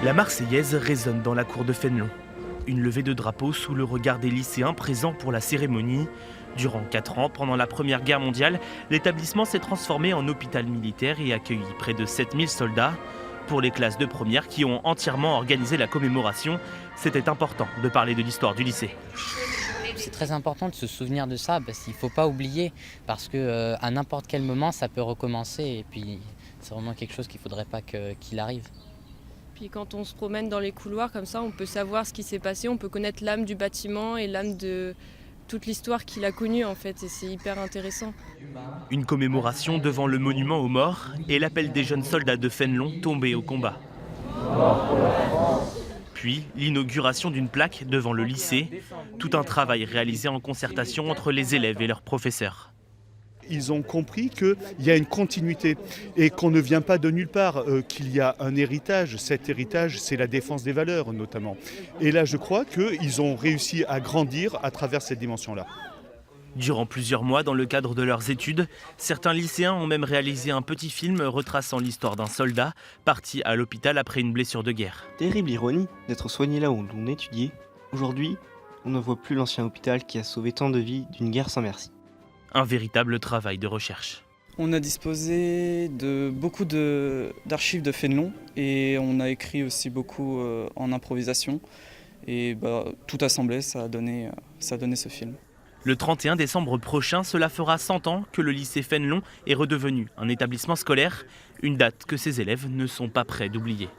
La Marseillaise résonne dans la cour de Fénelon. Une levée de drapeau sous le regard des lycéens présents pour la cérémonie. Durant 4 ans, pendant la Première Guerre mondiale, l'établissement s'est transformé en hôpital militaire et accueilli près de 7000 soldats. Pour les classes de première qui ont entièrement organisé la commémoration, c'était important de parler de l'histoire du lycée. C'est très important de se souvenir de ça parce qu'il ne faut pas oublier parce que à n'importe quel moment ça peut recommencer et puis c'est vraiment quelque chose qu'il ne faudrait pas qu'il arrive. Puis quand on se promène dans les couloirs comme ça, on peut savoir ce qui s'est passé, on peut connaître l'âme du bâtiment et l'âme de toute l'histoire qu'il a connue en fait et c'est hyper intéressant. Une commémoration devant le monument aux morts et l'appel des jeunes soldats de Fénelon tombés au combat. Puis l'inauguration d'une plaque devant le lycée, tout un travail réalisé en concertation entre les élèves et leurs professeurs. Ils ont compris qu'il y a une continuité et qu'on ne vient pas de nulle part, qu'il y a un héritage. Cet héritage, c'est la défense des valeurs notamment. Et là, je crois qu'ils ont réussi à grandir à travers cette dimension-là. Durant plusieurs mois, dans le cadre de leurs études, certains lycéens ont même réalisé un petit film retraçant l'histoire d'un soldat parti à l'hôpital après une blessure de guerre. Terrible ironie d'être soigné là où l'on étudiait. Aujourd'hui, on ne voit plus l'ancien hôpital qui a sauvé tant de vies d'une guerre sans merci. Un véritable travail de recherche. On a disposé de beaucoup d'archives de Fénelon et on a écrit aussi beaucoup en improvisation. Et tout assemblé, ça a donné ce film. Le 31 décembre prochain, cela fera 100 ans que le lycée Fénelon est redevenu un établissement scolaire, une date que ses élèves ne sont pas prêts d'oublier.